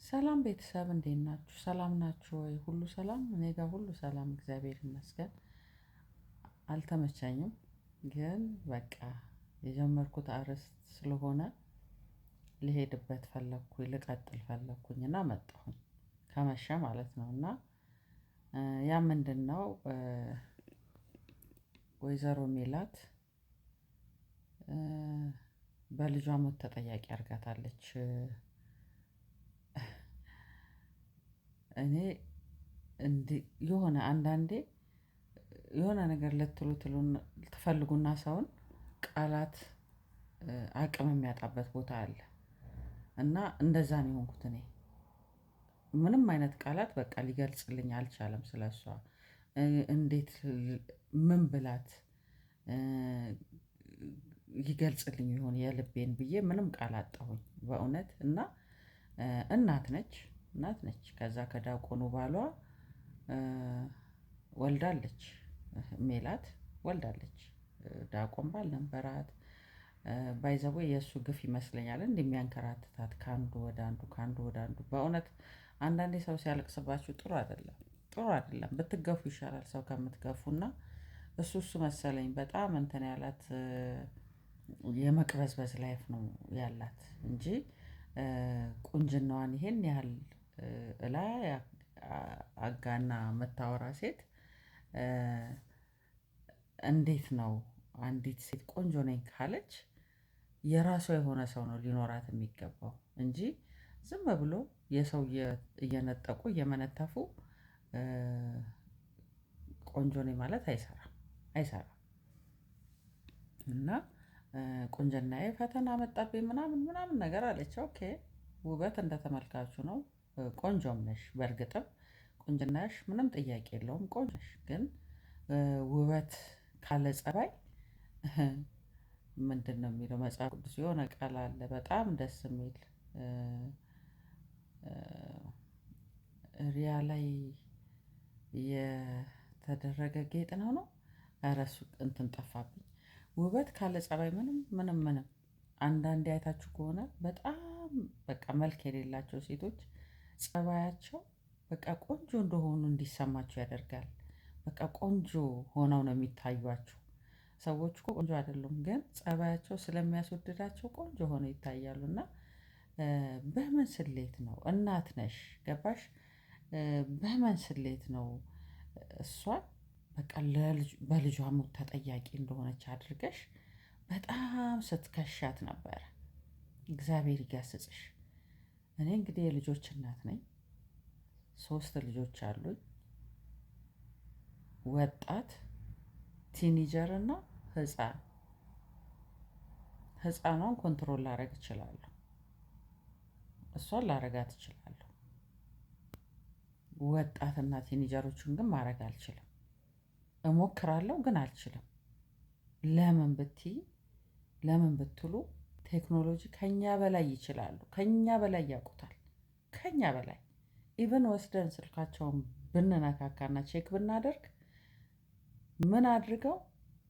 ሰላም ቤተሰብ እንዴት ናችሁ? ሰላም ናችሁ ወይ? ሁሉ ሰላም? እኔ ጋር ሁሉ ሰላም እግዚአብሔር ይመስገን። አልተመቸኝም ግን በቃ የጀመርኩት አርዕስት ስለሆነ ልሄድበት ፈለግኩኝ ልቀጥል ፈለግኩኝ እና መጣሁኝ ከመሸ ማለት ነው። እና ያ ምንድነው? ወይዘሮ ሜላት በልጇ ሞት ተጠያቂ አድርጋታለች። እኔ የሆነ አንዳንዴ የሆነ ነገር ትፈልጉና ሰውን ቃላት አቅም የሚያጣበት ቦታ አለ። እና እንደዛ ነው የሆንኩት እኔ ምንም አይነት ቃላት በቃ ሊገልጽልኝ አልቻለም ስለሷ። እንዴት ምን ብላት ይገልጽልኝ ይሆን የልቤን ብዬ ምንም ቃል አጣሁኝ በእውነት። እና እናት ነች እናት ነች ከዛ ከዲያቆኑ ባሏ ወልዳለች። ሜላት ወልዳለች። ዲያቆን ባል ነበራት። ባይ ዘ ዌይ የእሱ ግፍ ይመስለኛል የሚያንከራትታት ከአንዱ ወደ አንዱ ከአንዱ ወደ አንዱ። በእውነት አንዳንዴ ሰው ሲያለቅስባችሁ ጥሩ አይደለም ጥሩ አይደለም ብትገፉ ይሻላል ሰው ከምትገፉና እሱ መሰለኝ በጣም እንትን ያላት የመቅበዝበዝ ላይፍ ነው ያላት እንጂ ቁንጅናዋን ይሄን ያህል ላይ አጋና የምታወራ ሴት። እንዴት ነው አንዲት ሴት ቆንጆ ነኝ ካለች የራሷ የሆነ ሰው ነው ሊኖራት የሚገባው እንጂ ዝም ብሎ የሰው እየነጠቁ እየመነተፉ ቆንጆ ነኝ ማለት አይሰራም አይሰራም። እና ቁንጅናዬ ፈተና መጣብኝ ምናምን ምናምን ነገር አለች። ኦኬ ውበት እንደተመልካቹ ነው። ቆንጆም ነሽ በእርግጥም ቁንጅናሽ ምንም ጥያቄ የለውም ቆንጆ ነሽ። ግን ውበት ካለ ፀባይ ምንድነው የሚለው መጽሐፍ ቅዱስ የሆነ ቃል አለ በጣም ደስ የሚል ሪያ ላይ የተደረገ ጌጥ ነው። ኧረ እሱ እንትን ጠፋብኝ። ውበት ካለ ፀባይ ምንም ምንም ምንም። አንዳንዴ አይታችሁ ከሆነ በጣም በቃ መልክ የሌላቸው ሴቶች ፀባያቸው በቃ ቆንጆ እንደሆኑ እንዲሰማቸው ያደርጋል። በቃ ቆንጆ ሆነው ነው የሚታዩአችሁ። ሰዎች እኮ ቆንጆ አይደሉም ግን ፀባያቸው ስለሚያስወድዳቸው ቆንጆ ሆነው ይታያሉ። እና በምን ስሌት ነው እናት ነሽ ገባሽ? በምን ስሌት ነው እሷን በቃ በልጇ ሞት ተጠያቂ እንደሆነች አድርገሽ በጣም ስትከሻት ነበረ። እግዚአብሔር ይገስጽሽ። እኔ እንግዲህ የልጆች እናት ነኝ። 3 ልጆች አሉኝ። ወጣት ቲኒጀር እና ህፃን። ህፃኗን ኮንትሮል ላደርግ እችላለሁ። እሷን ላደርጋት እችላለሁ። ወጣትና ቲኒጀሮችን ግን ማድረግ አልችልም። እሞክራለሁ ግን አልችልም። ለምን ብትይ ለምን ብትሉ ቴክኖሎጂ ከኛ በላይ ይችላሉ ከኛ በላይ ያውቁታል። ከኛ በላይ ኢቭን ወስደን ስልካቸውን ብንነካካና ቼክ ብናደርግ ምን አድርገው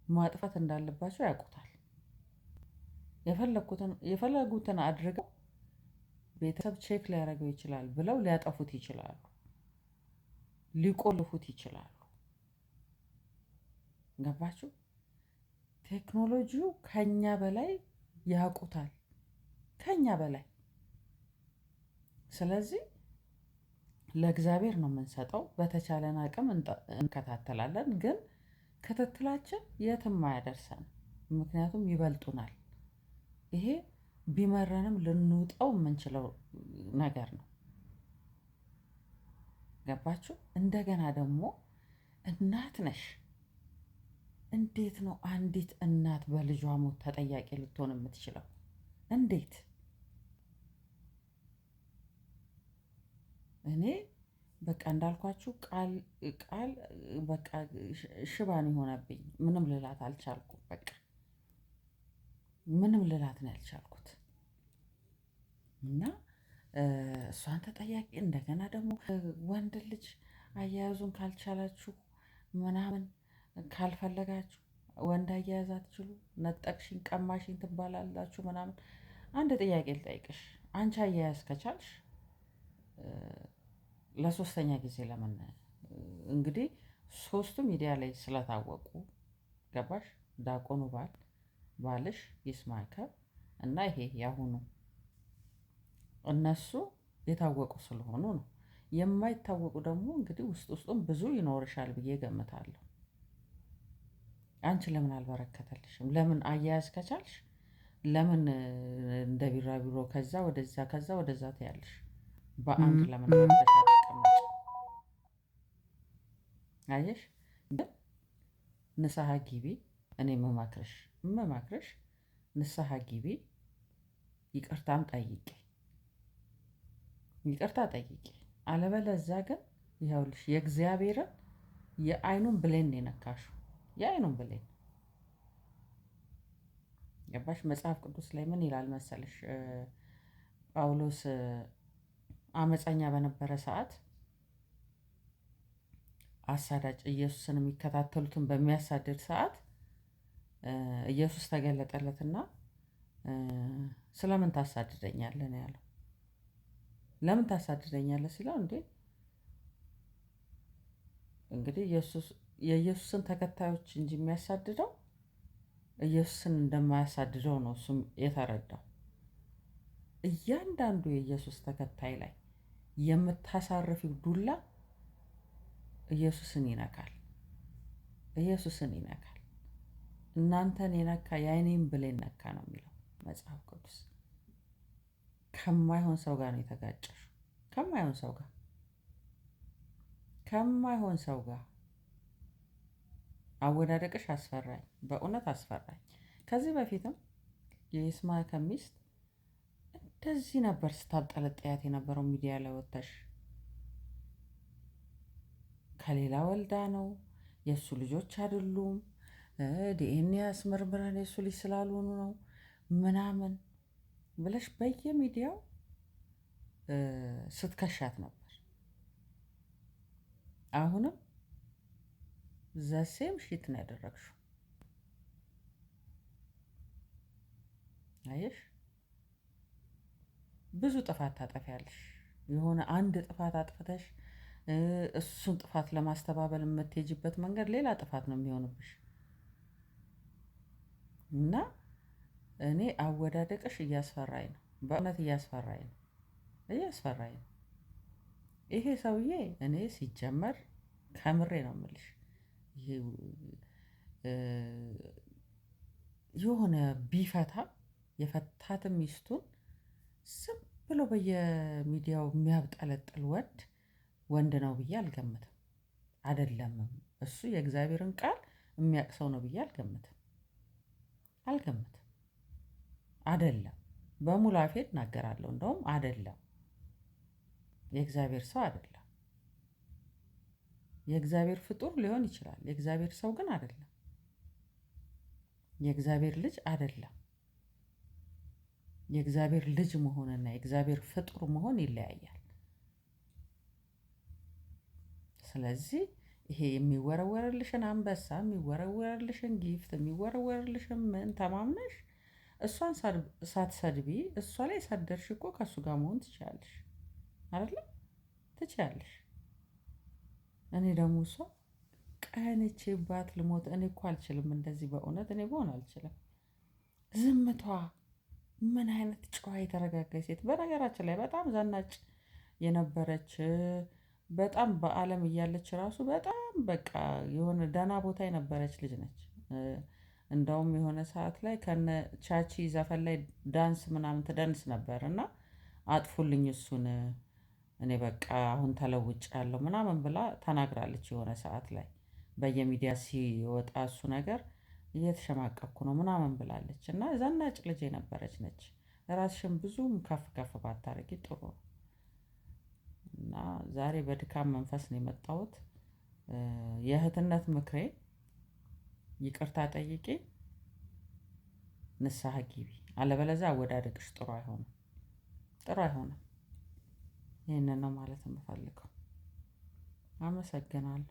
ማጥፋት እንዳለባቸው ያውቁታል። የፈለጉትን አድርገው ቤተሰብ ቼክ ሊያደርገው ይችላል ብለው ሊያጠፉት ይችላሉ። ሊቆልፉት ይችላሉ። ገባችሁ? ቴክኖሎጂው ከኛ በላይ ያውቁታል። ከኛ በላይ ስለዚህ ለእግዚአብሔር ነው የምንሰጠው በተቻለን አቅም እንከታተላለን ግን ክትትላችን የትም አያደርሰንም። ምክንያቱም ይበልጡናል። ይሄ ቢመረንም ልንውጠው የምንችለው ነገር ነው። ገባችሁ? እንደገና ደግሞ እናት ነሽ። እንዴት ነው አንዲት እናት በልጇ ሞት ተጠያቂ ልትሆን የምትችለው? እንዴት? እኔ በቃ እንዳልኳችሁ ቃል በቃ ሽባ ነው የሆነብኝ ምንም ልላት አልቻልኩም። በቃ ምንም ልላት ነው ያልቻልኩት። እና እሷን ተጠያቂ እንደገና ደግሞ ወንድ ልጅ አያያዙን ካልቻላችሁ ምናምን ካልፈለጋችሁ ወንድ አያያዝ አትችሉ ነጠቅሽኝ ቀማሽኝ ትባላላችሁ ምናምን። አንድ ጥያቄ ልጠይቅሽ አንቺ አያያዝ ከቻልሽ ለሶስተኛ ጊዜ ለምን እንግዲህ ሶስቱ ሚዲያ ላይ ስለታወቁ ገባሽ? ዲያቆኑ ባልሽ ይስማዕከ እና ይሄ ያሁኑ እነሱ የታወቁ ስለሆኑ ነው። የማይታወቁ ደግሞ እንግዲህ ውስጡን ብዙ ይኖርሻል ብዬ ገምታለሁ። አንቺ ለምን አልበረከተልሽም? ለምን አያያዝ ከቻልሽ ለምን እንደ ቢራቢሮ ከዛ ወደዛ ትያለሽ? በአንድ ለምን ፈርተሽ አትቀመጭ? አየሽ ግን ንስሐ ግቢ። እኔ የምመክርሽ ንስሐ ግቢ፣ ይቅርታም ጠይቂ፣ ይቅርታ ጠይቂ። አለበለዚያ ግን ይኸውልሽ የእግዚአብሔርን የአይኑን ብሌን የነካሽው የአይኑን ብሌን ገባሽ? መጽሐፍ ቅዱስ ላይ ምን ይላል መሰለሽ? ጳውሎስ አመፀኛ በነበረ ሰዓት አሳዳጅ ኢየሱስን የሚከታተሉትን በሚያሳድድ ሰዓት ኢየሱስ ተገለጠለትና ስለምን ታሳድደኛለህ ነው ያለው። ለምን ታሳድደኛለህ ሲለው እንግዲህ የኢየሱስን ተከታዮች እንጂ የሚያሳድደው ኢየሱስን እንደማያሳድደው ነው እሱም የተረዳው። እያንዳንዱ የኢየሱስ ተከታይ ላይ የምታሳርፊው ዱላ ኢየሱስን ይነካል። እናንተን የነካ የአይኔን ብሌን ነካ ነው የሚለው መጽሐፍ ቅዱስ። ከማይሆን ሰው ጋር ነው የተጋጨሽው። ከማይሆን ሰው ጋር አወዳደቅሽ አስፈራኝ፣ በእውነት አስፈራኝ። ከዚህ በፊትም የይስማዕከ ሚስት እንደዚህ ነበር ስታብጠለጥያት የነበረው ሚዲያ ላይ ወጥተሽ ከሌላ ወልዳ ነው የእሱ ልጆች አይደሉም፣ ዲኤንኤ አስመርምረን የእሱ ልጅ ስላልሆኑ ነው ምናምን ብለሽ በየሚዲያው ስትከሻት ነበር። አሁንም ዘሴም ሺት ነው ያደረግሽው። አየሽ ብዙ ጥፋት ታጠፊያለሽ። የሆነ አንድ ጥፋት አጥፍተሽ እሱን ጥፋት ለማስተባበል የምትሄጂበት መንገድ ሌላ ጥፋት ነው የሚሆንብሽ። እና እኔ አወዳደቅሽ እያስፈራኝ ነው፣ በእውነት እያስፈራኝ ነው። ይሄ ሰውዬ እኔ ሲጀመር ከምሬ ነው የምልሽ የሆነ ቢፈታ የፈታት ሚስቱን ዝም ብሎ በየሚዲያው የሚያብጠለጥል ወንድ ነው ብዬ አልገምትም። አይደለምም እሱ የእግዚአብሔርን ቃል የሚያውቅ ሰው ነው ብዬ አልገምትም። አይደለም በሙሉ አፌ እናገራለሁ። እንደውም አይደለም የእግዚአብሔር ሰው አይደለም። የእግዚአብሔር ፍጡር ሊሆን ይችላል፣ የእግዚአብሔር ሰው ግን አይደለም። የእግዚአብሔር ልጅ አይደለም። የእግዚአብሔር ልጅ መሆንና የእግዚአብሔር ፍጡር መሆን ይለያያል። ስለዚህ ይሄ የሚወረወርልሽን አንበሳ፣ የሚወረወርልሽን ጊፍት፣ የሚወረወርልሽን ምን ተማምነሽ እሷን ሳትሰድቢ እሷ ላይ ሳትደርሽ እኮ ከእሱ ጋር መሆን ትችያለሽ አይደለም? ትችያለሽ። እኔ ደግሞ እሷ ቀንቼባት ልሞት። እኔ እኮ አልችልም እንደዚህ፣ በእውነት እኔ በሆን አልችልም። ዝምቷ ምን አይነት ጨዋ የተረጋጋች ሴት። በነገራችን ላይ በጣም ዘናጭ የነበረች በጣም በዓለም እያለች ራሱ በጣም በቃ የሆነ ደህና ቦታ የነበረች ልጅ ነች። እንደውም የሆነ ሰዓት ላይ ከነ ቻቺ ዘፈን ላይ ዳንስ ምናምን ትደንስ ነበር እና አጥፉልኝ እሱን እኔ በቃ አሁን ተለውጫለሁ ምናምን ብላ ተናግራለች። የሆነ ሰዓት ላይ በየሚዲያ ሲወጣ እሱ ነገር እየተሸማቀቅኩ ነው ምናምን ብላለች እና ዘናጭ ልጅ የነበረች ነች። ራስሽን ብዙም ከፍ ከፍ ባታረጊ ጥሩ ነው። እና ዛሬ በድካም መንፈስ ነው የመጣሁት። የእህትነት ምክሬ ይቅርታ ጠይቂ፣ ንስሐ ግቢ። አለበለዚያ አወዳደቅሽ ጥሩ አይሆንም። ይህንን ነው ማለት የምፈልገው። አመሰግናለሁ።